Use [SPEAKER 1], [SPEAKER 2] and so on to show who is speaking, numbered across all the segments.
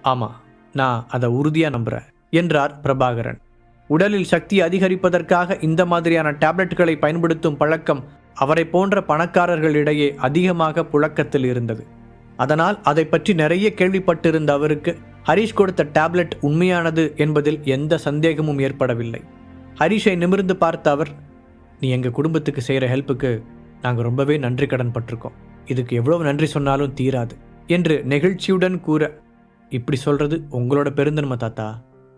[SPEAKER 1] ஆமாம், நான் அதை உறுதியாக நம்புகிறேன் என்றார் பிரபாகரன். உடலில் சக்தி அதிகரிப்பதற்காக இந்த மாதிரியான டேப்லெட்டுகளை பயன்படுத்தும் பழக்கம் அவரை போன்ற பணக்காரர்களிடையே அதிகமாக புழக்கத்தில் இருந்தது. அதனால் அதை பற்றி நிறைய கேள்விப்பட்டிருந்த அவருக்கு ஹரிஷ் கொடுத்த டேப்லெட் உண்மையானது என்பதில் எந்த சந்தேகமும் ஏற்படவில்லை. ஹரிஷை நிமிர்ந்து பார்த்த அவர், நீ எங்கள் குடும்பத்துக்கு செய்கிற ஹெல்ப்புக்கு நாங்கள் ரொம்பவே நன்றி கடன் பட்டிருக்கோம். இதுக்கு எவ்வளவு நன்றி சொன்னாலும் தீராது என்று நெகிழ்ச்சியுடன் கூற, இப்படி சொல்கிறது உங்களோட பெருந்தன்மை தாத்தா.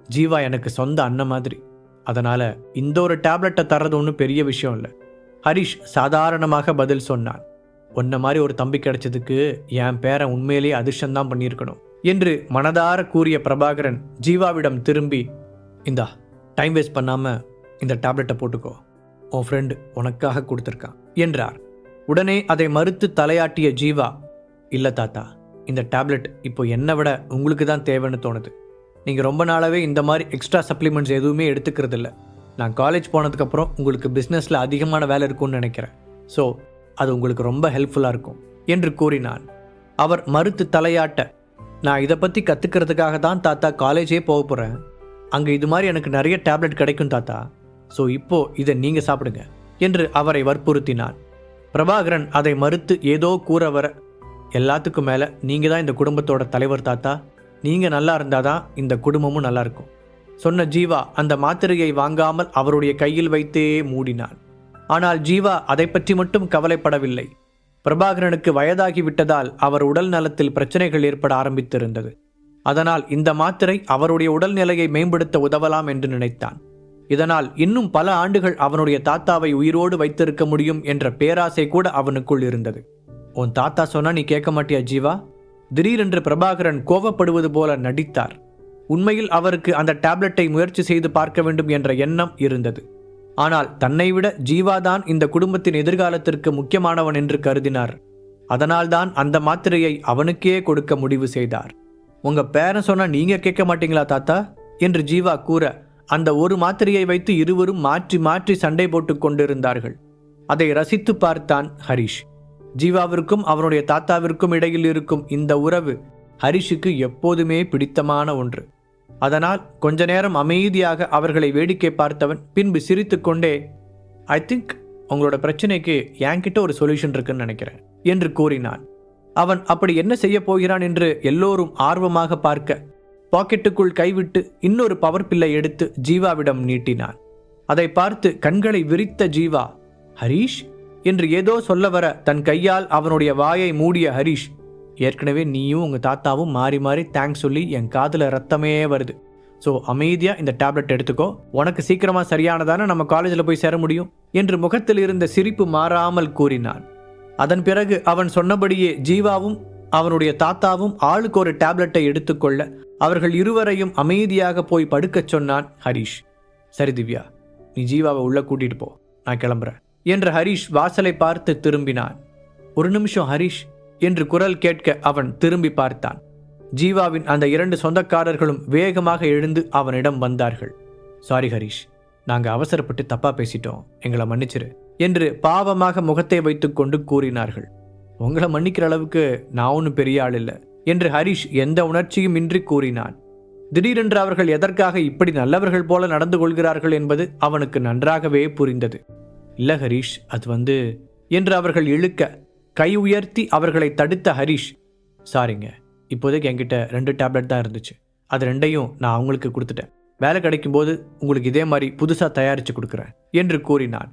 [SPEAKER 1] ஜீவா எனக்கு சொந்த அண்ணன் மாதிரி. அதனால் இந்த ஒரு டேப்லெட்டை தர்றது ஒன்றும் பெரிய விஷயம் இல்லை. ஹரிஷ் சாதாரணமாக பதில் சொன்னான். உன்ன மாதிரி ஒரு தம்பி கிடைச்சதுக்கு என் பேரன் உண்மையிலேயே அதிர்ஷ்டம்தான் பண்ணியிருக்கணும் என்று மனதார கூறிய பிரபாகரன் ஜீவாவிடம் திரும்பி, இந்தா, டைம் வேஸ்ட் பண்ணாமல் இந்த டேப்லெட்டை போட்டுக்கோ, உன் ஃப்ரெண்டு உனக்காக கொடுத்துருக்கான் என்றார். உடனே அதை மறுத்து தலையாட்டிய ஜீவா, இல்லை தாத்தா, இந்த டேப்லெட் இப்போ என்னை விட உங்களுக்கு தான் தேவைன்னு தோணுது. நீங்கள் ரொம்ப நாளாகவே இந்த மாதிரி எக்ஸ்ட்ரா சப்ளிமெண்ட்ஸ் எதுவுமே எடுத்துக்கிறது இல்லை. நான் காலேஜ் போனதுக்கப்புறம் உங்களுக்கு பிஸ்னஸில் அதிகமான வேலை இருக்கும்னு நினைக்கிறேன். ஸோ அது உங்களுக்கு ரொம்ப ஹெல்ப்ஃபுல்லாக இருக்கும் என்று கூறினான். அவர் மறுத்து தலையாட்ட, நான் இதை பற்றி கற்றுக்கிறதுக்காக தான் தாத்தா காலேஜே போக போகிறேன். அங்கே இது மாதிரி எனக்கு நிறைய டேப்லெட் கிடைக்கும் தாத்தா. ஸோ இப்போது இதை நீங்கள் சாப்பிடுங்க என்று அவரை வற்புறுத்தினான். பிரபாகரன் அதை மறுத்து ஏதோ கூற வர, எல்லாத்துக்கும் மேலே நீங்கள் தான் இந்த குடும்பத்தோட தலைவர் தாத்தா. நீங்கள் நல்லா இருந்தால் தான் இந்த குடும்பமும் நல்லா இருக்கும் சொன்ன ஜீவா அந்த மாத்திரையை வாங்காமல் அவருடைய கையில் வைத்தே மூடினான். ஆனால் ஜீவா அதை பற்றி மட்டும் கவலைப்படவில்லை. பிரபாகரனுக்கு வயதாகிவிட்டதால் அவர் உடல் நலத்தில் பிரச்சனைகள் ஏற்பட ஆரம்பித்திருந்தது. அதனால் இந்த மாத்திரை அவருடைய உடல்நிலையை மேம்படுத்த உதவலாம் என்று நினைத்தான். இதனால் இன்னும் பல ஆண்டுகள் அவனுடைய தாத்தாவை உயிரோடு வைத்திருக்க முடியும் என்ற பேராசை கூட அவனுக்குள் இருந்தது. உன் தாத்தா சொன்னா நீ கேட்க மாட்டியா ஜீவா? திடீரென்று பிரபாகரன் கோபப்படுவது போல நடித்தார். உண்மையில் அவருக்கு அந்த டேப்லெட்டை முயற்சி செய்து பார்க்க வேண்டும் என்ற எண்ணம் இருந்தது. ஆனால் தன்னை விட ஜீவாதான் இந்த குடும்பத்தின் எதிர்காலத்திற்கு முக்கியமானவன் என்று கருதினார். அதனால்தான் அந்த மாத்திரையை அவனுக்கே கொடுக்க முடிவு செய்தார். உங்க பேரன் சொன்னா நீங்க கேட்க மாட்டீங்களா தாத்தா என்று ஜீவா கூற, அந்த ஒரு மாத்திரையை வைத்து இருவரும் மாற்றி மாற்றி சண்டை போட்டுக் கொண்டிருந்தார்கள். அதை ரசித்து பார்த்தான் ஹரிஷ். ஜீவாவிற்கும் அவனுடைய தாத்தாவிற்கும் இடையில் இருக்கும் இந்த உறவு ஹரிஷுக்கு எப்போதுமே பிடித்தமான ஒன்று. அதனால் கொஞ்ச நேரம் அமைதியாக அவர்களை வேடிக்கை பார்த்தவன் பின்பு சிரித்து கொண்டே, ஐ திங்க் உங்களோட பிரச்சனைக்கு என்கிட்ட ஒரு சொல்யூஷன் இருக்குன்னு நினைக்கிறேன் என்று கூறினான். அவன் அப்படி என்ன செய்ய போகிறான் என்று எல்லோரும் ஆர்வமாக பார்க்க, பாக்கெட்டுக்குள் கைவிட்டு இன்னொரு பவர் பில்லை எடுத்து ஜீவாவிடம் நீட்டினான். அதை பார்த்து கண்களை விரித்த ஜீவா, ஹரிஷ் என்று ஏதோ சொல்ல வர தன் கையால் அவனுடைய வாயை மூடிய ஹரிஷ், ஏற்கனவே நீயும் உங்கள் தாத்தாவும் மாறி மாறி தேங்க்ஸ் சொல்லி என் காதில் ரத்தமே வருது. ஸோ அமைதியாக இந்த டேப்லெட் எடுத்துக்கோ, உனக்கு சீக்கிரமாக சரியானதானே நம்ம காலேஜில் போய் சேர முடியும் என்று முகத்தில் இருந்த சிரிப்பு மாறாமல் கூறினான். அதன் பிறகு அவன் சொன்னபடியே ஜீவாவும் அவனுடைய தாத்தாவும் ஆளுக்கு ஒரு டேப்லெட்டை எடுத்துக்கொள்ள அவர்கள் இருவரையும் அமைதியாக போய் படுக்கச் சொன்னான் ஹரிஷ். சரி திவ்யா, நீ ஜீவாவை உள்ளே கூட்டிகிட்டு போ, நான் கிளம்புறேன் என்று ஹரிஷ் வாசலை பார்த்து திரும்பினான். ஒரு நிமிஷம் ஹரிஷ் என்று குரல் கேட்க அவன் திரும்பி பார்த்தான். ஜீவாவின் அந்த 2 சொந்தக்காரர்களும் வேகமாக எழுந்து அவனிடம் வந்தார்கள். சாரி ஹரிஷ், நாங்கள் அவசரப்பட்டு தப்பா பேசிட்டோம், எங்களை மன்னிச்சிரு என்று பாவமாக முகத்தை வைத்துக்கொண்டு கூறினார்கள். உங்களை மன்னிக்கிற அளவுக்கு நான் ஒன்றும் பெரிய ஆள் இல்லை என்று ஹரிஷ் எந்த உணர்ச்சியும் இன்றி கூறினான். திடீரென்று அவர்கள் எதற்காக இப்படி நல்லவர்கள் போல நடந்து கொள்கிறார்கள் என்பது அவனுக்கு நன்றாகவே புரிந்தது. இல்லை ஹரிஷ், அது என்று அவர்கள் இழுக்க கை உயர்த்தி அவர்களை தடுத்த ஹரிஷ், சாரிங்க, இப்போதைக்கு என்கிட்ட 2 டேப்லெட் தான் இருந்துச்சு, அது 2ஐயும் நான் அவங்களுக்கு கொடுத்துட்டேன். வேலை கிடைக்கும்போது உங்களுக்கு இதே மாதிரி புதுசாக தயாரித்து கொடுக்குறேன் என்று கூறினான்.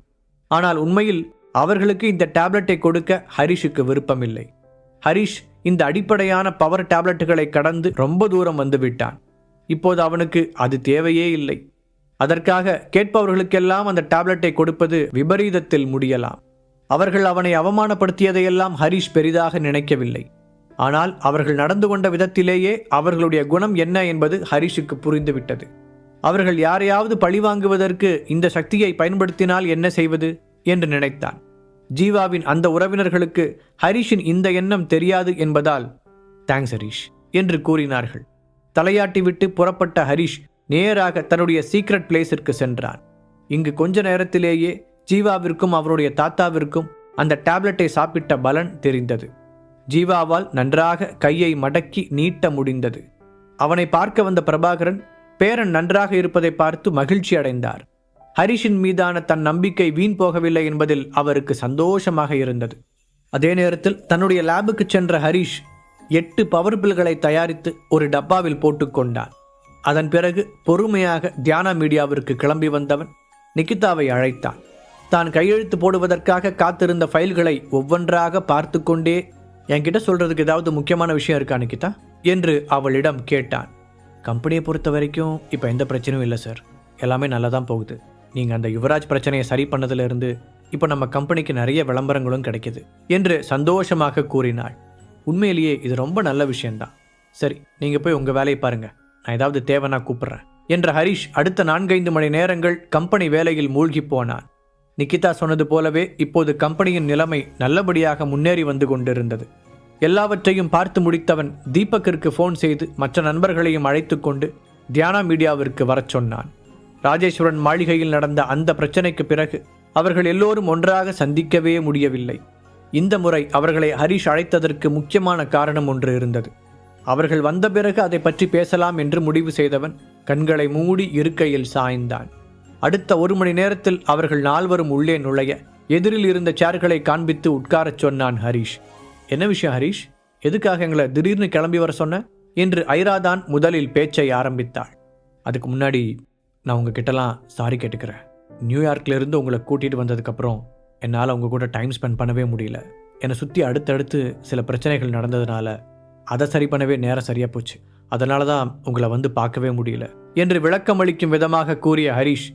[SPEAKER 1] ஆனால் உண்மையில் அவர்களுக்கு இந்த டேப்லெட்டை கொடுக்க ஹரிஷுக்கு விருப்பமில்லை. ஹரிஷ் இந்த அடிப்படையான பவர் டேப்லெட்டுகளை கடந்து ரொம்ப தூரம் வந்துவிட்டான். இப்போது அவனுக்கு அது தேவையே இல்லை. அதற்காக கேட்பவர்களுக்கெல்லாம் அந்த டேப்லெட்டை கொடுப்பது விபரீதத்தில் முடியலாம். அவர்கள் அவனை அவமானப்படுத்தியதையெல்லாம் ஹரிஷ் பெரிதாக நினைக்கவில்லை. ஆனால் அவர்கள் நடந்து கொண்ட விதத்திலேயே அவர்களுடைய குணம் என்ன என்பது ஹரிஷுக்கு புரிந்துவிட்டது. அவர்கள் யாரையாவது பழிவாங்குவதற்கு இந்த சக்தியை பயன்படுத்தினால் என்ன செய்வது என்று நினைத்தான். ஜீவாவின் அந்த உறவினர்களுக்கு ஹரிஷின் இந்த எண்ணம் தெரியாது என்பதால் தேங்க்ஸ் ஹரிஷ் என்று கூறினார்கள். தலையாட்டிவிட்டு புறப்பட்ட ஹரிஷ் நேராக தன்னுடைய சீக்ரெட் பிளேஸிற்கு சென்றான். இங்கு கொஞ்ச நேரத்திலேயே ஜீவாவிற்கும் அவருடைய தாத்தாவிற்கும் அந்த டேப்லெட்டை சாப்பிட்ட பலன் தெரிந்தது. ஜீவாவால் நன்றாக கையை மடக்கி நீட்ட முடிந்தது. அவனை பார்க்க வந்த பிரபாகரன் பேரன் நன்றாக இருப்பதை பார்த்து மகிழ்ச்சி அடைந்தார். ஹரிஷின் மீதான தன் நம்பிக்கை வீண் போகவில்லை என்பதில் அவருக்கு சந்தோஷமாக இருந்தது. அதே நேரத்தில் தன்னுடைய லேபுக்கு சென்ற ஹரிஷ் 8 பவர் பில்களை தயாரித்து ஒரு டப்பாவில் போட்டுக்கொண்டான். அதன் பிறகு பொறுமையாக தியானா மீடியாவிற்கு கிளம்பி வந்தவன் நிகிதாவை அழைத்தான். தான் கையெழுத்து போடுவதற்காக காத்திருந்த ஃபைல்களை ஒவ்வொன்றாக பார்த்து கொண்டே, என்கிட்ட சொல்றதுக்கு ஏதாவது முக்கியமான விஷயம் இருக்கா நிகிதா என்று அவளிடம் கேட்டான். கம்பெனியை பொறுத்த வரைக்கும் இப்போ எந்த பிரச்சனையும் இல்லை சார், எல்லாமே நல்லா தான் போகுது. நீங்கள் அந்த யுவராஜ் பிரச்சனையை சரி பண்ணதிலிருந்து இப்போ நம்ம கம்பெனிக்கு நிறைய விளம்பரங்களும் கிடைக்கிது என்று சந்தோஷமாக கூறினாள். உண்மையிலேயே இது ரொம்ப நல்ல விஷயம்தான். சரி, நீங்கள் போய் உங்கள் வேலையை பாருங்கள், நான் ஏதாவது தேவைன்னா கூப்பிட்றேன் என்ற ஹரிஷ் அடுத்த 4-5 மணி நேரங்கள் கம்பெனி வேலையில் மூழ்கி போனான். நிகிதா சொன்னது போலவே இப்போது கம்பெனியின் நிலைமை நல்லபடியாக முன்னேறி வந்து கொண்டிருந்தது. எல்லாவற்றையும் பார்த்து முடித்தவன் தீபக்கிற்கு ஃபோன் செய்து மற்ற நண்பர்களையும் அழைத்து கொண்டு தியானா மீடியாவிற்கு வரச் சொன்னான். ராஜேஸ்வரன் மாளிகையில் நடந்த அந்த பிரச்சனைக்கு பிறகு அவர்கள் எல்லோரும் ஒன்றாக சந்திக்கவே முடியவில்லை. இந்த முறை அவர்களை ஹரிஷ் அழைத்ததற்கு முக்கியமான காரணம் ஒன்று இருந்தது. அவர்கள் வந்த பிறகு அதை பற்றி பேசலாம் என்று முடிவு செய்தவன் கண்களை மூடி இருக்கையில் சாய்ந்தான். அடுத்த 1 மணி நேரத்தில் அவர்கள் 4 உள்ளே நுழைய எதிரில் இருந்த சேர்களை காண்பித்து உட்காரச் சொன்னான் ஹரிஷ். என்ன விஷயம் ஹரிஷ், எதுக்காக எங்களை திடீர்னு கிளம்பி வர சொன்ன என்று ஐராதான் முதலில் பேச்சை ஆரம்பித்தாள். அதுக்கு முன்னாடி நான் உங்ககிட்டலாம் சாரி கேட்டுக்கிறேன். நியூயார்க்லேருந்து உங்களை கூட்டிகிட்டு வந்ததுக்கப்புறம் என்னால் உங்கள் கூட டைம் ஸ்பெண்ட் பண்ணவே முடியல. என்னை சுற்றி அடுத்தடுத்து சில பிரச்சனைகள் நடந்ததுனால அதை சரி பண்ணவே நேரம் சரியாக போச்சு. அதனால தான் உங்களை வந்து பார்க்கவே முடியல என்று விளக்கமளிக்கும் விதமாக கூறிய ஹரிஷ்,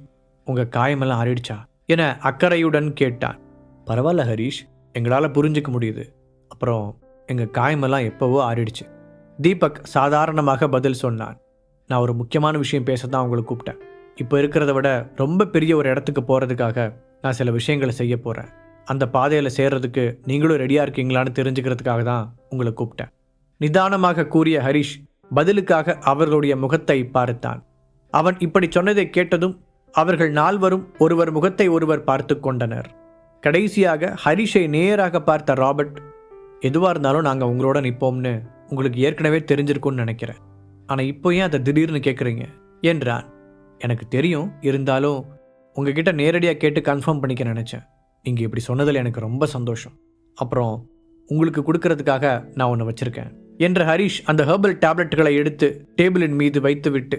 [SPEAKER 1] உங்கள் காயமெல்லாம் ஆறிடுச்சா என அக்கறையுடன் கேட்டான். பரவாயில்ல ஹரிஷ், எங்களால் புரிஞ்சிக்க முடியுது. அப்புறம் எங்கள் காயமெல்லாம் எப்போவோ ஆறிடுச்சு. தீபக் சாதாரணமாக பதில் சொன்னான். நான் ஒரு முக்கியமான விஷயம் பேச தான் உங்களை கூப்பிட்டேன். இப்போ இருக்கிறத விட ரொம்ப பெரிய ஒரு இடத்துக்கு போகிறதுக்காக நான் சில விஷயங்களை செய்ய போகிறேன். அந்த பாதையில் சேர்றதுக்கு நீங்களும் ரெடியாக இருக்கீங்களான்னு தெரிஞ்சுக்கிறதுக்காக தான் உங்களை கூப்பிட்டேன் நிதானமாக கூறிய ஹரிஷ் பதிலுக்காக அவர்களுடைய முகத்தை பார்த்தான். அவன் இப்படி சொன்னதை கேட்டதும் அவர்கள் 4 ஒருவர் முகத்தை ஒருவர் பார்த்து கொண்டனர். கடைசியாக ஹரிஷை நேராக பார்த்த ராபர்ட், எதுவாக இருந்தாலும் நாங்கள் உங்களோட நிற்போம்னு உங்களுக்கு ஏற்கனவே தெரிஞ்சிருக்கும்னு நினைக்கிறேன். ஆனால் இப்போ ஏன் அதை திடீர்னு கேட்குறீங்க என்றான். எனக்கு தெரியும், இருந்தாலும் உங்ககிட்ட நேரடியாக கேட்டு கன்ஃபார்ம் பண்ணிக்க நினச்சேன். நீங்கள் இப்படி சொன்னதில் எனக்கு ரொம்ப சந்தோஷம். அப்புறம் உங்களுக்கு கொடுக்கறதுக்காக நான் ஒன்று வச்சுருக்கேன் என்ற ஹரிஷ் அந்த ஹெர்பல் டேப்லெட்டுகளை எடுத்து டேபிளின் மீது வைத்துவிட்டு,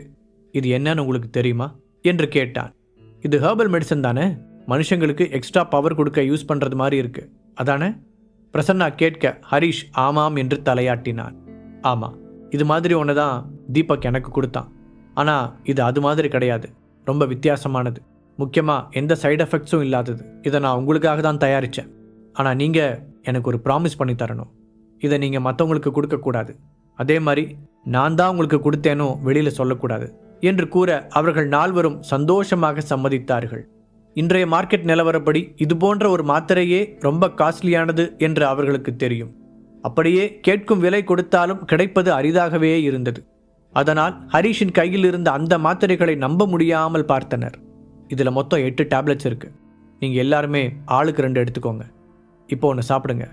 [SPEAKER 1] இது என்னன்னு உங்களுக்கு தெரியுமா என்று கேட்டான். இது ஹெர்பல் மெடிசன் தானே, மனுஷங்களுக்கு எக்ஸ்ட்ரா பவர் கொடுக்க யூஸ் பண்ணுறது மாதிரி இருக்குது அதானே? பிரசன்னா கேட்க ஹரிஷ் ஆமாம் என்று தலையாட்டினான். ஆமாம், இது மாதிரி ஒன்று தான் தீபக் எனக்கு கொடுத்தான். ஆனால் இது அது மாதிரி கிடையாது, ரொம்ப வித்தியாசமானது. முக்கியமாக எந்த சைடு எஃபெக்ட்ஸும் இல்லாதது. இதை நான் உங்களுக்காக தான் தயாரித்தேன். ஆனால் நீங்கள் எனக்கு ஒரு ப்ராமிஸ் பண்ணி தரணும். இதை நீங்கள் மற்றவங்களுக்கு கொடுக்கக்கூடாது. அதே மாதிரி நான் தான் உங்களுக்கு கொடுத்தேனோ வெளியில் சொல்லக்கூடாது என்று கூற அவர்கள் 4 சந்தோஷமாக சம்மதித்தார்கள். இன்றைய மார்க்கெட் நிலவரப்படி இது போன்ற ஒரு மாத்திரையே ரொம்ப காஸ்ட்லியானது என்று அவர்களுக்கு தெரியும். அப்படியே கேட்கும் விலை கொடுத்தாலும் கிடைப்பது அரிதாகவே இருந்தது. அதனால் ஹரிஷின் கையில் இருந்த அந்த மாத்திரைகளை நம்ப முடியாமல் பார்த்தனர். இதில் மொத்தம் 8 டேப்லெட்ஸ் இருக்குது. நீங்கள் எல்லாருமே ஆளுக்கு 2 எடுத்துக்கோங்க. இப்போ ஒன்று சாப்பிடுங்க,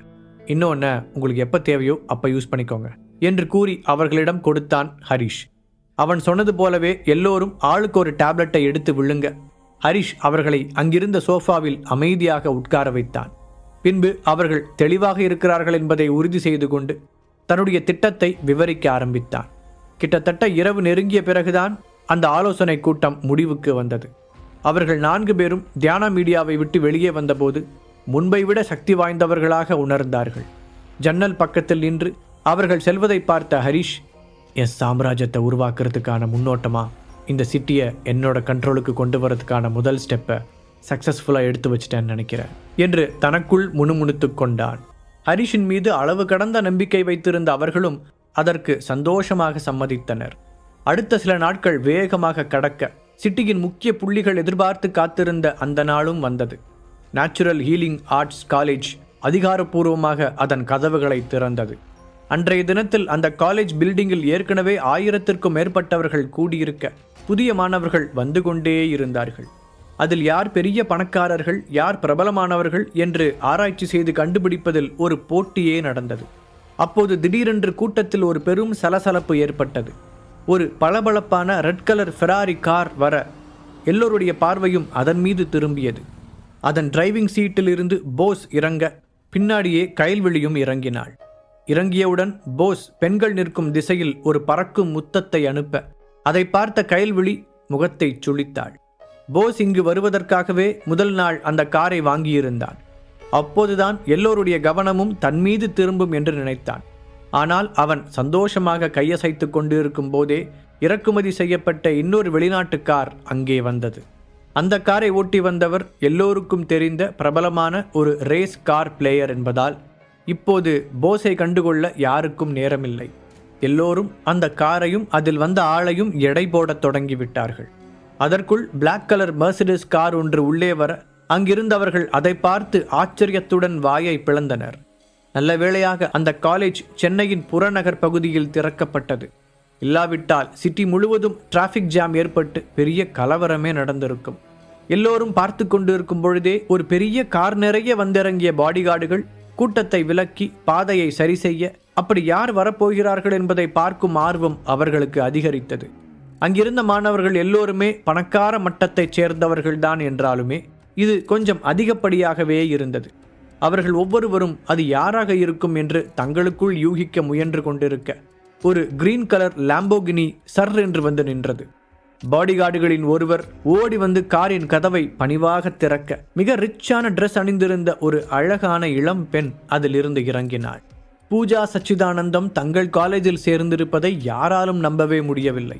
[SPEAKER 1] இன்னொன்று உங்களுக்கு எப்போ தேவையோ அப்போ யூஸ் பண்ணிக்கோங்க என்று கூறி அவர்களிடம் கொடுத்தான் ஹரிஷ். அவன் சொன்னது போலவே எல்லோரும் ஆளுக்கு ஒரு டேப்லெட்டை எடுத்து விழுங்க ஹரிஷ் அவர்களை அங்கிருந்த சோஃபாவில் அமைதியாக உட்கார வைத்தான். பின்பு அவர்கள் தெளிவாக இருக்கிறார்கள் என்பதை உறுதி செய்து கொண்டு தன்னுடைய திட்டத்தை விவரிக்க ஆரம்பித்தான். கிட்டத்தட்ட இரவு நெருங்கிய பிறகுதான் அந்த ஆலோசனை கூட்டம் முடிவுக்கு வந்தது. அவர்கள் 4 பேரும் தியானா மீடியாவை விட்டு வெளியே வந்தபோது முன்பை விட சக்தி வாய்ந்தவர்களாக உணர்ந்தார்கள். ஜன்னல் பக்கத்தில் நின்று அவர்கள் செல்வதை பார்த்த ஹரிஷ், என் சாம்ராஜ்யத்தை உருவாக்குறதுக்கான முன்னோட்டமா இந்த சிட்டியை என்னோட கண்ட்ரோலுக்கு கொண்டு வரதுக்கான முதல் ஸ்டெப்பை சக்ஸஸ்ஃபுல்லாக எடுத்து வச்சிட்டேன்னு நினைக்கிறேன் என்று தனக்குள் முணுமுணுத்து கொண்டான். ஹரிஷின் மீது அளவு கடந்த நம்பிக்கை வைத்திருந்த அவர்களும் அதற்கு சந்தோஷமாக சம்மதித்தனர். அடுத்த சில நாட்கள் வேகமாக கடக்க சிட்டியின் முக்கிய புள்ளிகள் எதிர்பார்த்து காத்திருந்த அந்த நாளும் வந்தது. நேச்சுரல் ஹீலிங் ஆர்ட்ஸ் காலேஜ் அதிகாரப்பூர்வமாக அதன் கதவுகளை திறந்தது. அன்றைய தினத்தில் அந்த காலேஜ் பில்டிங்கில் ஏற்கனவே 1000க்கும் மேற்பட்டவர்கள் கூடியிருக்க புதிய மாணவர்கள் வந்து கொண்டே இருந்தார்கள். அதில் யார் பெரிய பணக்காரர்கள், யார் பிரபலமானவர்கள் என்று ஆராய்ச்சி செய்து கண்டுபிடிப்பதில் ஒரு போட்டியே நடந்தது. அப்போது திடீரென்று கூட்டத்தில் ஒரு பெரும் சலசலப்பு ஏற்பட்டது. ஒரு பளபளப்பான ரெட் கலர் ஃபெராரி கார் வர எல்லோருடைய பார்வையும் அதன் மீது திரும்பியது. அதன் டிரைவிங் சீட்டில் இருந்து போஸ் இறங்க பின்னாடியே கயல்விழியும் இறங்கினாள். இறங்கியவுடன் போஸ் பெண்கள் நிற்கும் திசையில் ஒரு பறக்கும் முத்தத்தை அனுப்ப அதை பார்த்த கயல்விழி முகத்தை சுளித்தாள். போஸ் இங்கு வருவதற்காகவே முதல் நாள் அந்த காரை வாங்கியிருந்தான். அப்போதுதான் எல்லோருடைய கவனமும் தன் மீது திரும்பும் என்று நினைத்தான். ஆனால் அவன் சந்தோஷமாக கையசைத்து கொண்டிருக்கும் போதே இறக்குமதி செய்யப்பட்ட இன்னொரு வெளிநாட்டு கார் அங்கே வந்தது. அந்த காரை ஓட்டி வந்தவர் எல்லோருக்கும் தெரிந்த பிரபலமான ஒரு ரேஸ் கார் பிளேயர் என்பதால் இப்போது போஸை கண்டுகொள்ள யாருக்கும் நேரமில்லை. எல்லோரும் அந்த காரையும் அதில் வந்த ஆளையும் எடை போடத் தொடங்கிவிட்டார்கள். அதற்குள் பிளாக் கலர் மெர்சிடிஸ் கார் ஒன்று உள்ளே வர அங்கிருந்தவர்கள் அதை பார்த்து ஆச்சரியத்துடன் வாயை பிளந்தனர். நல்ல வேளையாக அந்த காலேஜ் சென்னையின் புறநகர் பகுதியில் திறக்கப்பட்டது. இல்லாவிட்டால் சிட்டி முழுவதும் டிராஃபிக் ஜாம் ஏற்பட்டு பெரிய கலவரமே நடந்திருக்கும். எல்லோரும் பார்த்து கொண்டு இருக்கும் பொழுதே ஒரு பெரிய கார் நிறைய வந்திறங்கிய பாடிகார்டுகள் கூட்டத்தை விலக்கி பாதையை சரி செய்ய, அப்படி யார் வரப்போகிறார்கள் என்பதை பார்க்கும் ஆர்வம் அவர்களுக்கு அதிகரித்தது. அங்கிருந்த மாணவர்கள் எல்லோருமே பணக்கார மட்டத்தைச் சேர்ந்தவர்கள்தான் என்றாலுமே இது கொஞ்சம் அதிகப்படியாகவே இருந்தது. அவர்கள் ஒவ்வொருவரும் அது யாராக இருக்கும் என்று தங்களுக்குள் யூகிக்க முயன்று கொண்டிருக்க ஒரு கிரீன் கலர் லாம்போகினி சர் என்று வந்து நின்றது. பாடிகார்டுகளின் ஒருவர் ஓடி வந்து காரின் கதவை பணிவாக திறக்க மிக ரிச்சான ட்ரெஸ் அணிந்திருந்த ஒரு அழகான இளம் பெண் அதிலிருந்து இறங்கினாள். பூஜா சச்சிதானந்தம் தங்கள் காலேஜில் சேர்ந்திருப்பதை யாராலும் நம்பவே முடியவில்லை.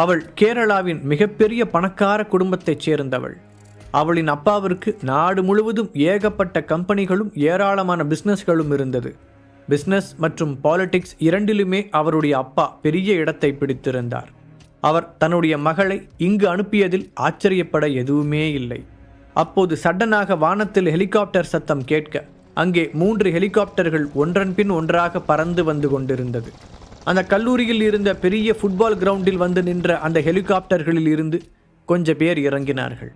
[SPEAKER 1] அவள் கேரளாவின் மிகப்பெரிய பணக்கார குடும்பத்தைச் சேர்ந்தவள். அவளின் அப்பாவிற்கு நாடு முழுவதும் ஏகப்பட்ட கம்பெனிகளும் ஏராளமான பிஸ்னஸ்களும் இருந்தது. பிஸ்னஸ் மற்றும் பாலிடிக்ஸ் இரண்டிலுமே அவருடைய அப்பா பெரிய இடத்தை பிடித்திருந்தார். அவர் தன்னுடைய மகளை இங்கு அனுப்பியதில் ஆச்சரியப்பட எதுவுமே இல்லை. அப்போது சடனாக வானத்தில் ஹெலிகாப்டர் சத்தம் கேட்க அங்கே 3 ஹெலிகாப்டர்கள் ஒன்றன் பின் ஒன்றாக பறந்து வந்து கொண்டிருந்தது. அந்த கல்லூரியில் இருந்த பெரிய ஃபுட்பால் கிரவுண்டில் வந்து நின்ற அந்த ஹெலிகாப்டர்களில் இருந்து கொஞ்சம் பேர் இறங்கினார்கள்.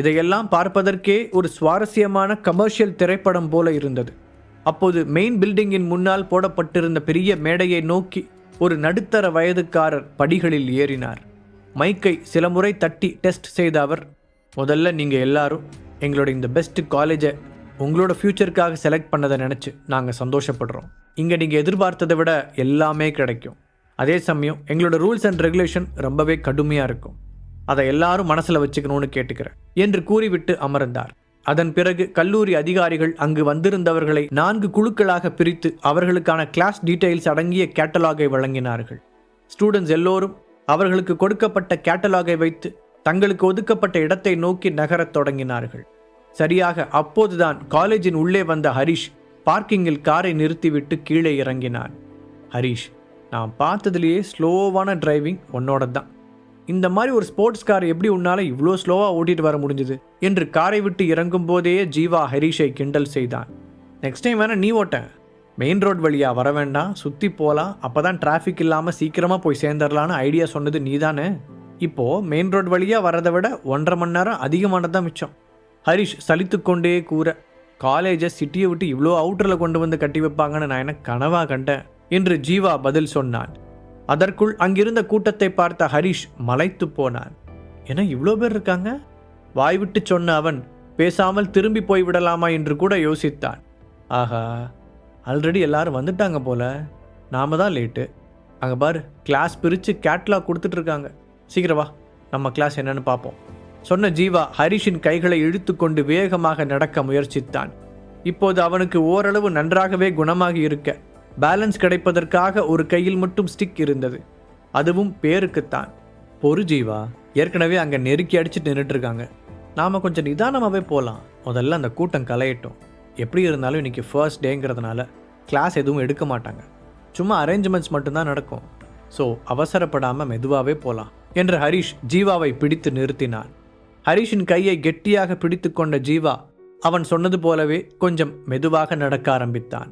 [SPEAKER 1] இதையெல்லாம் பார்ப்பதற்கே ஒரு சுவாரஸ்யமான கமர்ஷியல் திரைப்படம் போல இருந்தது. அப்போது மெயின் பில்டிங்கின் முன்னால் போடப்பட்டிருந்த பெரிய மேடையை நோக்கி ஒரு நடுத்தர வயதுக்காரர் படிகளில் ஏறினார். மைக்கை சில முறை தட்டி டெஸ்ட் செய்த அவர், முதல்ல நீங்கள் எல்லாரும் எங்களோட இந்த பெஸ்ட் காலேஜை உங்களோட ஃப்யூச்சருக்காக செலக்ட் பண்ணதை நினச்சி நாங்கள் சந்தோஷப்படுறோம். இங்கே நீங்கள் எதிர்பார்த்ததை விட எல்லாமே கிடைக்கும். அதே சமயம் எங்களோட ரூல்ஸ் அண்ட் ரெகுலேஷன் ரொம்பவே கடுமையாக இருக்கும். அதை எல்லாரும் மனசில் வச்சுக்கணும்னு கேட்டுக்கிறேன் என்று கூறிவிட்டு அமர்ந்தார். அதன் பிறகு கல்லூரி அதிகாரிகள் அங்கு வந்திருந்தவர்களை 4 குழுக்களாக பிரித்து அவர்களுக்கான கிளாஸ் டீட்டெயில்ஸ் அடங்கிய கேட்டலாகை வழங்கினார்கள். ஸ்டூடெண்ட்ஸ் எல்லோரும் அவர்களுக்கு கொடுக்கப்பட்ட கேட்டலாகை வைத்து தங்களுக்கு ஒதுக்கப்பட்ட இடத்தை நோக்கி நகரத் தொடங்கினார்கள். சரியாக அப்போதுதான் காலேஜின் உள்ளே வந்த ஹரிஷ் பார்க்கிங்கில் காரை நிறுத்திவிட்டு கீழே இறங்கினான். ஹரிஷ், நான் பார்த்ததுலேயே ஸ்லோவான டிரைவிங் உன்னோட தான். இந்த மாதிரி ஒரு ஸ்போர்ட்ஸ் கார் எப்படி உன்னால் இவ்வளோ ஸ்லோவாக ஓட்டிட்டு வர முடிஞ்சுது என்று காரை விட்டு இறங்கும் போதே ஜீவா ஹரிஷை கிண்டல் செய்தான். நெக்ஸ்ட் டைம் வேணா நீ ஓட்ட. மெயின் ரோட் வழியாக வர வேண்டாம், சுற்றி போகலாம், அப்போ தான் டிராஃபிக் இல்லாமல் சீக்கிரமாக போய் சேர்ந்துடலான்னு ஐடியா சொன்னது நீ தானே. இப்போது மெயின் ரோட் வழியாக வரதை விட 1.5 மணி நேரம் அதிகமானதான் மிச்சம். ஹரிஷ் சலித்து கொண்டே கூற, காலேஜை சிட்டியை விட்டு இவ்வளோ அவுட்டரில் கொண்டு வந்து கட்டி வைப்பாங்கன்னு நான் எனக்கு கனவாக கண்டேன் என்று ஜீவா பதில் சொன்னான். அதற்குள் அங்கிருந்த கூட்டத்தை பார்த்த ஹரிஷ் மலைத்து போனான். ஏன்னா இவ்வளோ பேர் இருக்காங்க? வாய்விட்டு சொன்ன அவன் பேசாமல் திரும்பி போய்விடலாமா என்று கூட யோசித்தான். ஆஹா, ஆல்ரெடி எல்லாரும் வந்துட்டாங்க போல, நாம தான் லேட்டு. அங்கே பாரு, கிளாஸ் பிரித்து கேட்லாக் கொடுத்துட்ருக்காங்க. சீக்கிரம் வா, நம்ம கிளாஸ் என்னன்னு பார்ப்போம் சொன்ன ஜீவா ஹரிஷின் கைகளை இழுத்து கொண்டு வேகமாக நடக்க முயற்சித்தான். இப்போது அவனுக்கு ஓரளவு நன்றாகவே குணமாகி இருக்க பேலன்ஸ் கிடைப்பதற்காக ஒரு கையில் மட்டும் ஸ்டிக் இருந்தது. அதுவும் பேருக்குத்தான். பொறு ஜீவா, ஏற்கனவே அங்கே நெருக்கி அடிச்சுட்டு நின்றுட்டுருக்காங்க. நாம் கொஞ்சம் நிதானமாகவே போகலாம். முதல்ல அந்த கூட்டம் கலையட்டும். எப்படி இருந்தாலும் இன்றைக்கி ஃபர்ஸ்ட் டேங்கிறதுனால கிளாஸ் எதுவும் எடுக்க மாட்டாங்க. சும்மா அரேஞ்ச்மெண்ட்ஸ் மட்டும்தான் நடக்கும். ஸோ அவசரப்படாமல் மெதுவாகவே போகலாம் என்று ஹரிஷ் ஜீவாவை பிடித்து நிறுத்தினான். ஹரிஷின் கையை கெட்டியாக பிடித்து கொண்ட ஜீவா அவன் சொன்னது போலவே கொஞ்சம் மெதுவாக நடக்க ஆரம்பித்தான்.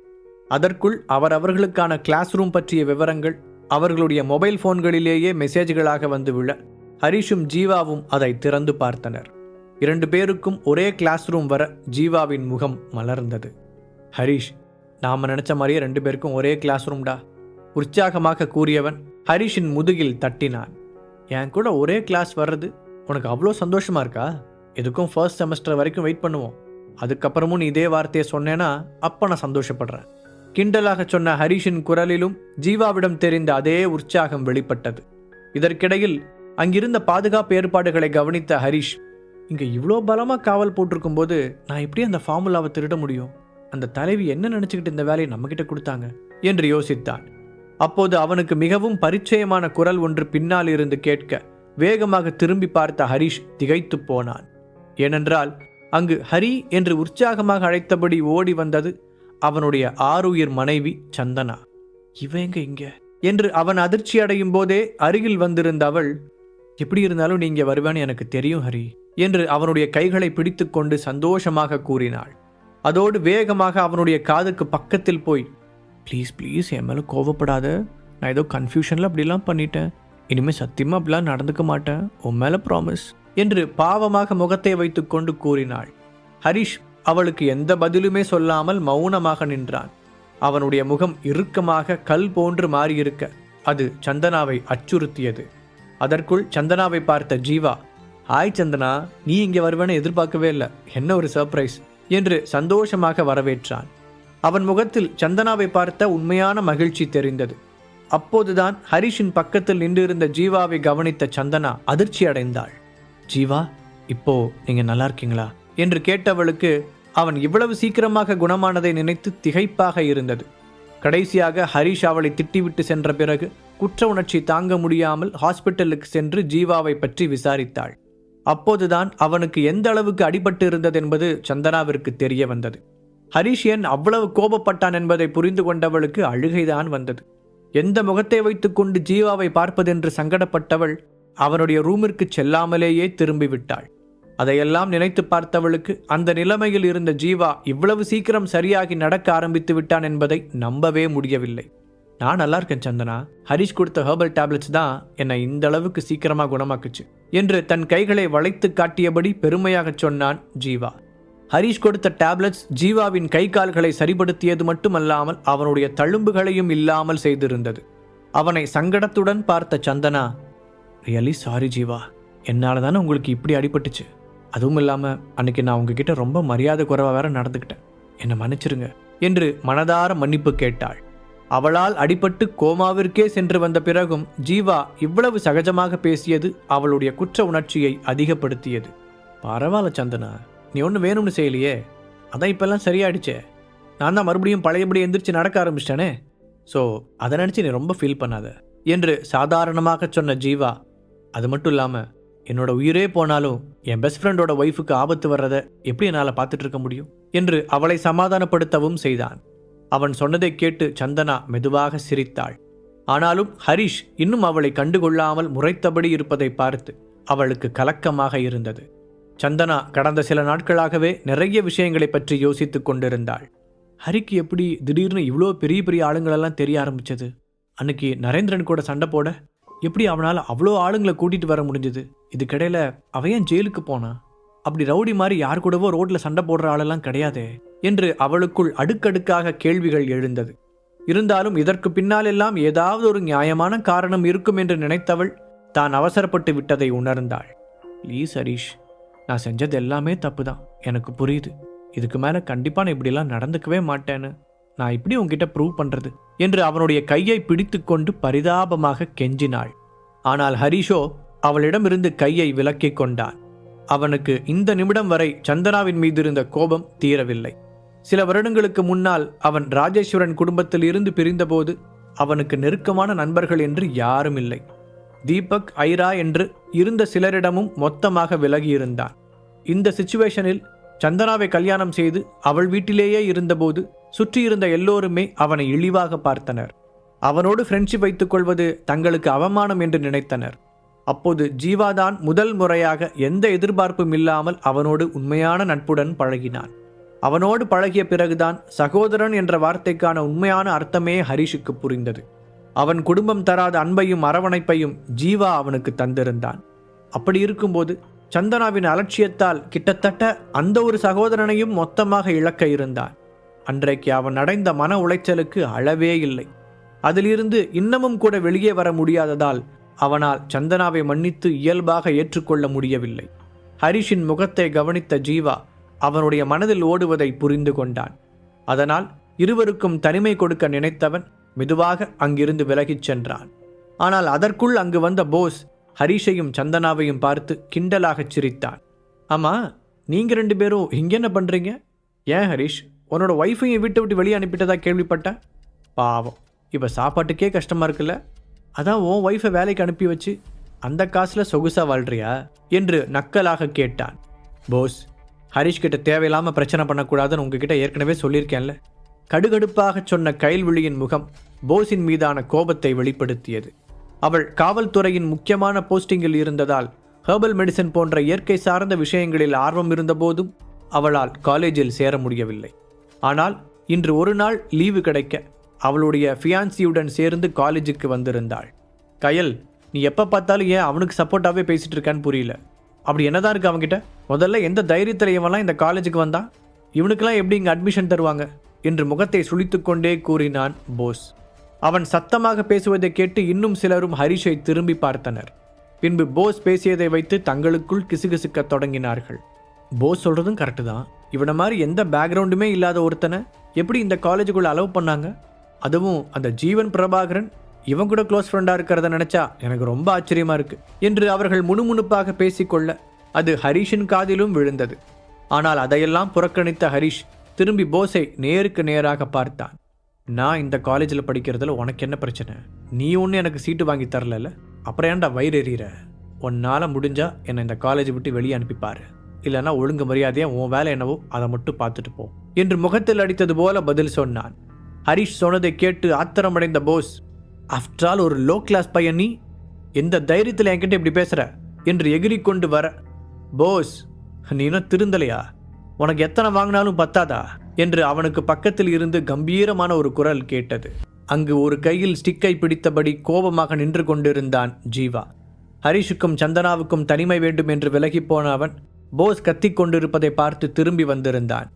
[SPEAKER 1] அதற்குள் அவர்களுக்கான கிளாஸ் ரூம் பற்றிய விவரங்கள் அவர்களுடைய மொபைல் போன்களிலேயே மெசேஜ்களாக வந்து விழ ஹரிஷும் ஜீவாவும் அதை திறந்து பார்த்தனர். 2 பேருக்கும் ஒரே கிளாஸ் ரூம் வர ஜீவாவின் முகம் மலர்ந்தது. ஹரிஷ், நாம் நினச்ச மாதிரியே 2 பேருக்கும் ஒரே கிளாஸ் ரூம்டா உற்சாகமாக கூறியவன் ஹரிஷின் முதுகில் தட்டினான். என் கூட ஒரே கிளாஸ் வர்றது உனக்கு அவ்வளோ சந்தோஷமா இருக்கா? எதுக்கும் ஃபர்ஸ்ட் செமஸ்டர் வரைக்கும் வெயிட் பண்ணுவோம். அதுக்கப்புறமும் நீ இதே வார்த்தையை சொன்னேன்னா அப்போ நான் சந்தோஷப்படுறேன். கிண்டலாக சொன்ன ஹரிஷின் குரலிலும் ஜீவாவிடம் தெரிந்த அதே உற்சாகம் வெளிப்பட்டது. இதற்கிடையில் அங்கிருந்த பாதுகாப்பு ஏற்பாடுகளை கவனித்த ஹரிஷ், இங்கே இவ்வளோ பலமாக காவல் போட்டிருக்கும் போது நான் எப்படி அந்த ஃபார்முலாவை திருட முடியும்? அந்த தலைவி என்ன நினச்சிக்கிட்டு இந்த வேலையை நம்மக்கிட்ட கொடுத்தாங்க என்று யோசித்தான். அப்போது அவனுக்கு மிகவும் பரிச்சயமான குரல் ஒன்று பின்னால் இருந்து கேட்க வேகமாக திரும்பி பார்த்த ஹரிஷ் திகைத்து போனான். ஏனென்றால் அங்கு ஹரி என்று உற்சாகமாக அழைத்தபடி ஓடி வந்தது அவனுடைய ஆருயிர் மனைவி சந்தனா. இவங்க இங்க என்று அவன் அதிர்ச்சி அடையும் போதே அருகில் வந்திருந்த அவள், எப்படி இருந்தாலும் நீங்க வருவேன்னு எனக்கு தெரியும் ஹரி என்று அவனுடைய கைகளை பிடித்து கொண்டு சந்தோஷமாக கூறினாள். அதோடு வேகமாக அவனுடைய காதுக்கு பக்கத்தில் போய், ப்ளீஸ் ப்ளீஸ் என் மேலே கோவப்படாத, நான் ஏதோ கன்ஃபியூஷனில் அப்படிலாம் பண்ணிட்டேன், இனிமேல் சத்தியமாக அப்படிலாம் நடந்துக்க மாட்டேன், உன் மேலே ப்ராமிஸ் என்று பாவமாக முகத்தை வைத்து கொண்டு கூறினாள். ஹரிஷ் அவளுக்கு எந்த பதிலுமே சொல்லாமல் மௌனமாக நின்றான். அவனுடைய முகம் இறுக்கமாக கல் போன்று மாறியிருக்க அது சந்தனாவை அச்சுறுத்தியது. அதற்குள் சந்தனாவை பார்த்த ஜீவா, ஹாய் சந்தனா, நீ இங்கே வருவேன்னு எதிர்பார்க்கவே இல்லை, என்ன ஒரு சர்ப்ரைஸ் என்று சந்தோஷமாக வரவேற்றான். அவன் முகத்தில் சந்தனாவை பார்த்த உண்மையான மகிழ்ச்சி தெரிந்தது. அப்போதுதான் ஹரிஷின் பக்கத்தில் நின்றிருந்த ஜீவாவை கவனித்த சந்தனா அதிர்ச்சி அடைந்தாள். ஜீவா, இப்போ நீங்க நல்லா இருக்கீங்களா என்று கேட்டவளுக்கு அவன் இவ்வளவு சீக்கிரமாக குணமானதை நினைத்து திகைப்பாக இருந்தது. கடைசியாக ஹரிஷ் அவளை திட்டிவிட்டு சென்ற பிறகு குற்ற உணர்ச்சி தாங்க முடியாமல் ஹாஸ்பிட்டலுக்கு சென்று ஜீவாவை பற்றி விசாரித்தாள். அப்போதுதான் அவனுக்கு எந்த அளவுக்கு அடிபட்டு இருந்தது என்பது சந்தனாவிற்கு தெரிய வந்தது. ஹரிஷ் ஏன் அவ்வளவு கோபப்பட்டான் என்பதை புரிந்து கொண்டவளுக்கு அழுகைதான் வந்தது. எந்த முகத்தை வைத்துக்கொண்டு ஜீவாவை பார்ப்பதென்று சங்கடப்பட்டவள் அவனுடைய ரூமிற்கு செல்லாமலேயே திரும்பிவிட்டாள். அதையெல்லாம் நினைத்து பார்த்தவளுக்கு அந்த நிலைமையில் இருந்த ஜீவா இவ்வளவு சீக்கிரம் சரியாகி நடக்க ஆரம்பித்து விட்டான் என்பதை நம்பவே முடியவில்லை. நான் நல்லா இருக்கேன் சந்தனா, ஹரிஷ் கொடுத்த ஹெர்பல் டேப்லெட்ஸ் தான் என்னை இந்த அளவுக்கு சீக்கிரமாக குணமாக்குச்சு என்று தன் கைகளை வளைத்து காட்டியபடி பெருமையாக சொன்னான் ஜீவா. ஹரிஷ் கொடுத்த டேப்லெட்ஸ் ஜீவாவின் கை கால்களை சரிபடுத்தியது மட்டுமல்லாமல் அவனுடைய தழும்புகளையும் இல்லாமல் செய்திருந்தது. அவனை சங்கடத்துடன் பார்த்த சந்தனா, ரியலி சாரி ஜீவா, என்னால் தானே உங்களுக்கு இப்படி அடிபட்டுச்சு. அதுவும் இல்லாமல் அன்னைக்கு நான் உங்ககிட்ட ரொம்ப மரியாதை குறைவாக வேற நடந்துக்கிட்டேன், என்னை மன்னிச்சிருங்க என்று மனதார மன்னிப்பு கேட்டாள். அவளால் அடிபட்டு கோமாவிற்கே சென்று வந்த பிறகும் ஜீவா இவ்வளவு சகஜமாக பேசியது அவளுடைய குற்ற உணர்ச்சியை அதிகப்படுத்தியது. பரவாயில்ல சந்தனா, நீ ஒன்றும் வேணும்னு செய்யலையே, அதான் இப்பெல்லாம் சரியாயிடுச்சே, நான் தான் மறுபடியும் பழையபடி எந்திரிச்சு நடக்க ஆரம்பிச்சிட்டேனே, ஸோ அதை நினச்சி நீ ரொம்ப ஃபீல் பண்ணாத என்று சாதாரணமாக சொன்ன ஜீவா, அது மட்டும் இல்லாமல் என்னோட உயிரே போனாலும் என் பெஸ்ட் ஃப்ரெண்டோட ஒய்ஃபுக்கு ஆபத்து வர்றதை எப்படி என்னால் பார்த்துட்டு இருக்க முடியும் என்று அவளை சமாதானப்படுத்தவும் செய்தான். அவன் சொன்னதை கேட்டு சந்தனா மெதுவாக சிரித்தாள். ஆனாலும் ஹரிஷ் இன்னும் அவளை கண்டுகொள்ளாமல் முறைத்தபடி இருப்பதை பார்த்து அவளுக்கு கலக்கமாக இருந்தது. சந்தனா கடந்த சில நாட்களாகவே நிறைய விஷயங்களை பற்றி யோசித்து கொண்டிருந்தாள். ஹரிக்கு எப்படி திடீர்னு இவ்வளோ பெரிய பெரிய ஆளுங்களெல்லாம் தெரிய ஆரம்பிச்சது? அன்னைக்கு நரேந்திரன் கூட சண்டை போட எப்படி அவனால் அவ்வளோ ஆளுங்களை கூட்டிகிட்டு வர முடிஞ்சது? இதுக்கிடையில் அவையன் ஜெயிலுக்கு போனா? அப்படி ரவுடி மாதிரி யார் கூடவோ ரோட்டில் சண்டை போடுற ஆளெல்லாம் கிடையாதே என்று அவளுக்குள் அடுக்கடுக்காக கேள்விகள் எழுந்தது. இருந்தாலும் இதற்கு பின்னாலெல்லாம் ஏதாவது ஒரு நியாயமான காரணம் இருக்கும் என்று நினைத்தவள் தான் அவசரப்பட்டு விட்டதை உணர்ந்தாள். ப்ளீஸ் ஹரிஷ், நான் செஞ்சது எல்லாமே தப்பு தான், எனக்கு புரியுது. இதுக்கு மேலே கண்டிப்பாக நான் இப்படிலாம் நடந்துக்கவே மாட்டேன்னு நான் இப்படி உங்ககிட்ட ப்ரூவ் பண்ணுறது என்று அவனுடைய கையை பிடித்து கொண்டு பரிதாபமாக கெஞ்சினாள். ஆனால் ஹரிஷோ அவளிடமிருந்து கையை விலக்கிக் கொண்டான். அவனுக்கு இந்த நிமிடம் வரை சந்தனாவின் மீது இருந்த கோபம் தீரவில்லை. சில வருடங்களுக்கு முன்னால் அவன் ராஜேஸ்வரன் குடும்பத்தில் இருந்து பிரிந்தபோது அவனுக்கு நெருக்கமான நண்பர்கள் என்று யாரும் இல்லை. தீபக், ஐரா என்று இருந்த சிலரிடமும் மொத்தமாக விலகியிருந்தான். இந்த சிச்சுவேஷனில் சந்தனாவை கல்யாணம் செய்து அவள் வீட்டிலேயே இருந்தபோது சுற்றியிருந்த எல்லோருமே அவனை இழிவாக பார்த்தனர். அவனோடு ஃப்ரெண்ட்ஷிப் வைத்துக் கொள்வது தங்களுக்கு அவமானம் என்று நினைத்தனர். அப்போது ஜீவாதான் முதல் முறையாக எந்த எதிர்பார்ப்பும் இல்லாமல் அவனோடு உண்மையான நட்புடன் பழகினான். அவனோடு பழகிய பிறகுதான் சகோதரன் என்ற வார்த்தைக்கான உண்மையான அர்த்தமே ஹரிஷுக்கு புரிந்தது. அவன் குடும்பம் தராத அன்பையும் அரவணைப்பையும் ஜீவா அவனுக்கு தந்திருந்தான். அப்படி இருக்கும்போது சந்தனாவின் அலட்சியத்தால் கிட்டத்தட்ட அந்த ஒரு சகோதரனையும் மொத்தமாக இழக்க இருந்தான். அன்றைக்கு அவன் அடைந்த மன உளைச்சலுக்கு அளவே இல்லை. அதிலிருந்து இன்னமும் கூட வெளியே வர முடியாததால் அவனால் சந்தனாவை மன்னித்து இயல்பாக ஏற்றுக்கொள்ள முடியவில்லை. ஹரிஷின் முகத்தை கவனித்த ஜீவா அவனுடைய மனதில் ஓடுவதை புரிந்து கொண்டான். அதனால் இருவருக்கும் தனிமை கொடுக்க நினைத்தவன் மெதுவாக அங்கிருந்து விலகிச் சென்றான். ஆனால் அதற்குள் அங்கு வந்த போஸ் ஹரிஷையும் சந்தனாவையும் பார்த்து கிண்டலாகச் சிரித்தான். ஆமா, நீங்க 2 பேரும் இங்க என்ன பண்றீங்க? ஏன் ஹரிஷ், உன்னோட ஒய்ஃபையும் வீட்டை விட்டு வெளியே அனுப்பிட்டதா கேள்விப்பட்டேன். பாவம், இப்போ சாப்பாட்டுக்கே கஷ்டமா இருக்குல்ல, அதான் உன் ஒய்ஃபை வேலைக்கு அனுப்பி வச்சு அந்த காசில் சொகுசா வாழ்றியா என்று நக்கலாக கேட்டான். போஸ், ஹரிஷ் கிட்ட தேவையில்லாமல் பிரச்சனை பண்ணக்கூடாதுன்னு உங்ககிட்ட ஏற்கனவே சொல்லியிருக்கேன்ல. கடுகடுப்பாக சொன்ன கைல்விழியின் முகம் போஸின் மீதான கோபத்தை வெளிப்படுத்தியது. அவள் காவல்துறையின் முக்கியமான போஸ்டிங்கில் இருந்ததால் ஹெர்பல் மெடிசன் போன்ற இயற்கை சார்ந்த விஷயங்களில் ஆர்வம் இருந்தபோதும் அவளால் காலேஜில் சேர முடியவில்லை. ஆனால் இன்று ஒரு நாள் லீவு கிடைக்க அவளுடைய ஃபியான்சியுடன் சேர்ந்து காலேஜுக்கு வந்திருந்தாள். கயல், நீ எப்போ பார்த்தாலும் ஏன் அவனுக்கு சப்போர்ட்டாகவே பேசிகிட்டு இருக்கான்னு புரியல. அப்படி என்னதான் இருக்கு அவன்கிட்ட? முதல்ல எந்த தைரியத்தில் இவன்லாம் இந்த காலேஜுக்கு வந்தான்? இவனுக்கெல்லாம் எப்படி இங்கே அட்மிஷன் தருவாங்க என்று முகத்தை சுளித்துக்கொண்டே கூறினான் போஸ். அவன் சத்தமாக பேசுவதை கேட்டு இன்னும் சிலரும் ஹரிஷை திரும்பி பார்த்தனர். பின்பு போஸ் பேசியதை வைத்து தங்களுக்குள் கிசுகிசுக்க தொடங்கினார்கள். போஸ் சொல்கிறதும் கரெக்டு தான். இவனை மாதிரி எந்த பேக்ரவுண்டுமே இல்லாத ஒருத்தனை எப்படி இந்த காலேஜுக்குள்ளே அலோவ் பண்ணாங்க? அதுவும் அந்த ஜீவன் பிரபாகரன் இவன் கூட க்ளோஸ் ஃப்ரெண்டாக இருக்கிறத நினச்சா எனக்கு ரொம்ப ஆச்சரியமாக இருக்குது என்று அவர்கள் முணுமுணுப்பாக பேசிக்கொள்ள அது ஹரிஷின் காதிலும் விழுந்தது. ஆனால் அதையெல்லாம் புறக்கணித்த ஹரிஷ் திரும்பி போஸை நேருக்கு நேராக பார்த்தான். நான் இந்த காலேஜில் படிக்கிறதுல உனக்கு என்ன பிரச்சனை? நீ ஒன்று எனக்கு சீட்டு வாங்கி தரல, அப்புறம் ஏன்டா வயிறு எறிகிற? உன்னால் முடிஞ்சா என்னை இந்த காலேஜை விட்டு வெளியே அனுப்பிப்பாரு, இல்லைன்னா ஒழுங்கு மரியாதையாக உன் வேலை என்னவோ அதை மட்டும் பார்த்துட்டு போ என்று முகத்தில் அடித்தது போல பதில் சொன்னான். ஹரிஷ் சொன்னதை கேட்டு ஆத்திரமடைந்த போஸ், ஆஃப்டர் ஆல் ஒரு லோ கிளாஸ் பையன், நீ எந்த தைரியத்தில் என்கிட்ட இப்படி பேசுகிற என்று எகிரிக்கொண்டு வர, போஸ் நீ இன்னும் திருந்தலையா? உனக்கு எத்தனை வாங்கினாலும் பத்தாதா என்று அவனுக்கு பக்கத்தில் இருந்து கம்பீரமான ஒரு குரல் கேட்டது. அங்கு ஒரு கையில் ஸ்டிக்கை பிடித்தபடி கோபமாக நின்று கொண்டிருந்தான் ஜீவா. ஹரிஷுக்கும் சந்தனாவுக்கும் தனிமை வேண்டும் என்று விலகி போன அவன் போஸ் கத்திக் கொண்டிருப்பதை பார்த்து திரும்பி வந்திருந்தான்.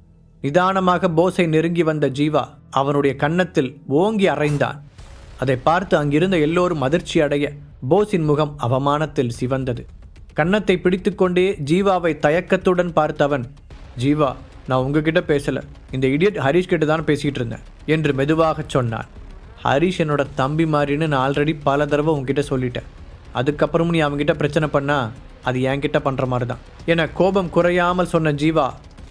[SPEAKER 1] நிதானமாக போஸை நெருங்கி வந்த ஜீவா அவனுடைய கன்னத்தில் ஓங்கி அறைந்தான். அதை பார்த்து அங்கிருந்த எல்லோரும் அதிர்ச்சி அடைய போஸின் முகம் அவமானத்தில் சிவந்தது. கன்னத்தை பிடித்துக்கொண்டே ஜீவாவை தயக்கத்துடன் பார்த்தவன், ஜீவா, நான் உங்ககிட்ட பேசல, இந்த இடியட் ஹரிஷ் கிட்ட தான் பேசிகிட்டு இருந்தேன் என்று மெதுவாக சொன்னான். ஹரிஷ் என்னோட தம்பி மாதிரின்னு நான் ஆல்ரெடி பல தடவை உங்ககிட்ட சொல்லிட்டேன். அதுக்கப்புறமும் நீ அவங்ககிட்ட பிரச்சனை பண்ணா அது என்கிட்ட பண்ணுற மாதிரி தான் என கோபம் குறையாமல் சொன்ன ஜீவா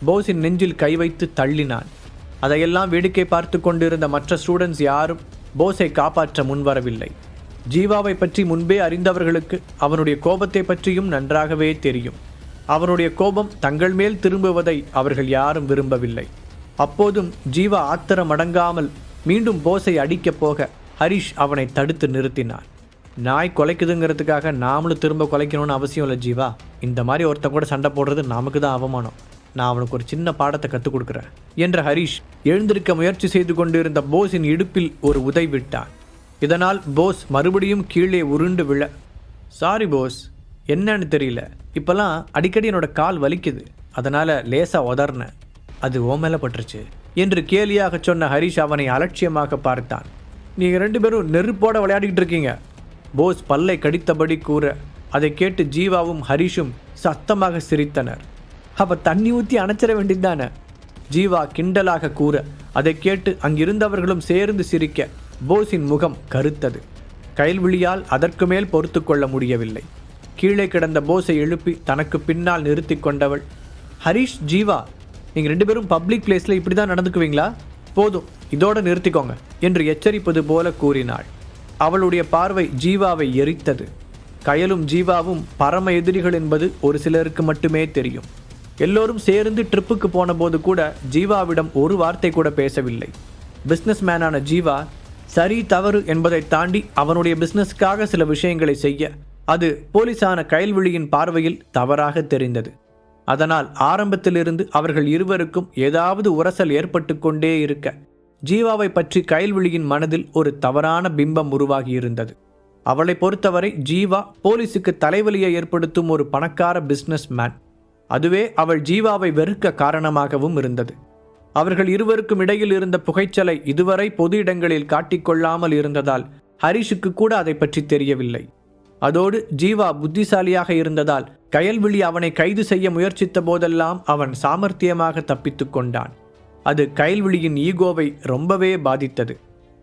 [SPEAKER 1] போஸின் நெஞ்சில் கை வைத்து தள்ளினான். அதையெல்லாம் வேடிக்கை பார்த்து கொண்டிருந்த மற்ற ஸ்டூடெண்ட்ஸ் யாரும் போஸை காப்பாற்ற முன்வரவில்லை. ஜீவாவை பற்றி முன்பே அறிந்தவர்களுக்கு அவனுடைய கோபத்தை பற்றியும் நன்றாகவே தெரியும். அவனுடைய கோபம் தங்கள் மேல் திரும்புவதை அவர்கள் யாரும் விரும்பவில்லை. அப்போதும் ஜீவா ஆத்திரம் அடங்காமல் மீண்டும் போஸை அடிக்கப் போக ஹரிஷ் அவனை தடுத்து நிறுத்தினான். நாய் கொலைக்குதுங்கிறதுக்காக நாமளும் திரும்ப கொலைக்கணும்னு அவசியம் இல்லை ஜீவா. இந்த மாதிரி ஒருத்தன் கூட சண்டை போடுறது நமக்கு தான் அவமானம். நான் அவனுக்கு ஒரு சின்ன பாடத்தை கற்றுக் கொடுக்குறேன் என்ற ஹரிஷ் எழுந்திருக்க முயற்சி செய்து கொண்டிருந்த போஸின் இடுப்பில் ஒரு உதை விட்டான். இதனால் போஸ் மறுபடியும் கீழே உருண்டு விழ, சாரி போஸ், என்னன்னு தெரியல, இப்போல்லாம் அடிக்கடி என்னோட கால் வலிக்குது, அதனால் லேசாக உதறினேன், அது ஓ மேலே பட்டுருச்சு என்று கேலியாக சொன்ன ஹரிஷ் அவனை அலட்சியமாக பார்த்தான். நீங்கள் 2 பேரும் நெருப்போட விளையாடிக்கிட்டு இருக்கீங்க போஸ் பல்லை கடித்தபடி கூற அதை கேட்டு ஜீவாவும் ஹரிஷும் சத்தமாக சிரித்தனர். அப்போ தண்ணி ஊற்றி அணைச்சிட வேண்டியதுதானே ஜீவா கிண்டலாக கூற அதை கேட்டு அங்கிருந்தவர்களும் சேர்ந்து சிரிக்க போஸின் முகம் கருத்தது. கைல்விழியால் அதற்கு மேல் பொறுத்து கொள்ள முடியவில்லை. கீழே கிடந்த போஸை எழுப்பி தனக்கு பின்னால் நிறுத்தி கொண்டவள், ஹரிஷ், ஜீவா, நீங்கள் 2 பேரும் பப்ளிக் பிளேஸில் இப்படி தான் நடந்துக்குவீங்களா? போதும், இதோடு நிறுத்திக்கோங்க என்று எச்சரிப்பது போல கூறினாள். அவளுடைய பார்வை ஜீவாவை எரித்தது. கயலும் ஜீவாவும் பரம எதிரிகள் என்பது ஒரு சிலருக்கு மட்டுமே தெரியும். எல்லோரும் சேர்ந்து ட்ரிப்புக்கு போன போது கூட ஜீவாவிடம் ஒரு வார்த்தை கூட பேசவில்லை. பிஸ்னஸ் மேனான ஜீவா சரி தவறு என்பதை தாண்டி அவனுடைய பிஸ்னஸ்க்காக சில விஷயங்களை செய்ய அது போலீஸான கைல்விழியின் பார்வையில் தவறாக தெரிந்தது. அதனால் ஆரம்பத்திலிருந்து அவர்கள் இருவருக்கும் ஏதாவது உரசல் ஏற்பட்டு கொண்டே இருக்க ஜீவாவை பற்றி கைல்விழியின் மனதில் ஒரு தவறான பிம்பம் உருவாகியிருந்தது. அவளை பொறுத்தவரை ஜீவா போலீஸுக்கு தலைவலியை ஏற்படுத்தும் ஒரு பணக்கார பிஸ்னஸ் மேன். அதுவே அவள் ஜீவாவை வெறுக்க காரணமாகவும் இருந்தது. அவர்கள் இருவருக்கும் இடையில் இருந்த புகைச்சலை இதுவரை பொது இடங்களில் காட்டிக்கொள்ளாமல் இருந்ததால் ஹரிஷுக்கு கூட அதை பற்றி தெரியவில்லை. அதோடு ஜீவா புத்திசாலியாக இருந்ததால் கயல்விழி அவனை கைது செய்ய முயற்சித்த போதெல்லாம் அவன் சாமர்த்தியமாக தப்பித்து கொண்டான். அது கயல்விழியின் ஈகோவை ரொம்பவே பாதித்தது.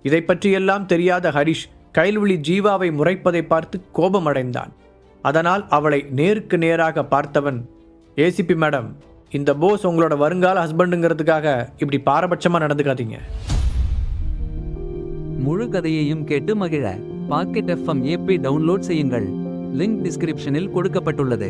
[SPEAKER 1] இதை பற்றியெல்லாம் தெரியாத ஹரிஷ் கயல்விழி ஜீவாவை முறைப்பதை பார்த்து கோபமடைந்தான். அதனால் அவளை நேருக்கு நேராக பார்த்தவன், ஏசிபி மேடம், இந்த போஸ் உங்களோட வருங்கால ஹஸ்பண்டுங்கிறதுக்காக இப்படி பாரபட்சமாக நடந்துக்காதீங்க.
[SPEAKER 2] முழு கதையையும் கேட்டு மகிழ பாக்கெட் FM ஆப்பை டவுன்லோட் செய்யுங்கள். லிங்க் டிஸ்கிரிப்ஷனில் கொடுக்கப்பட்டுள்ளது.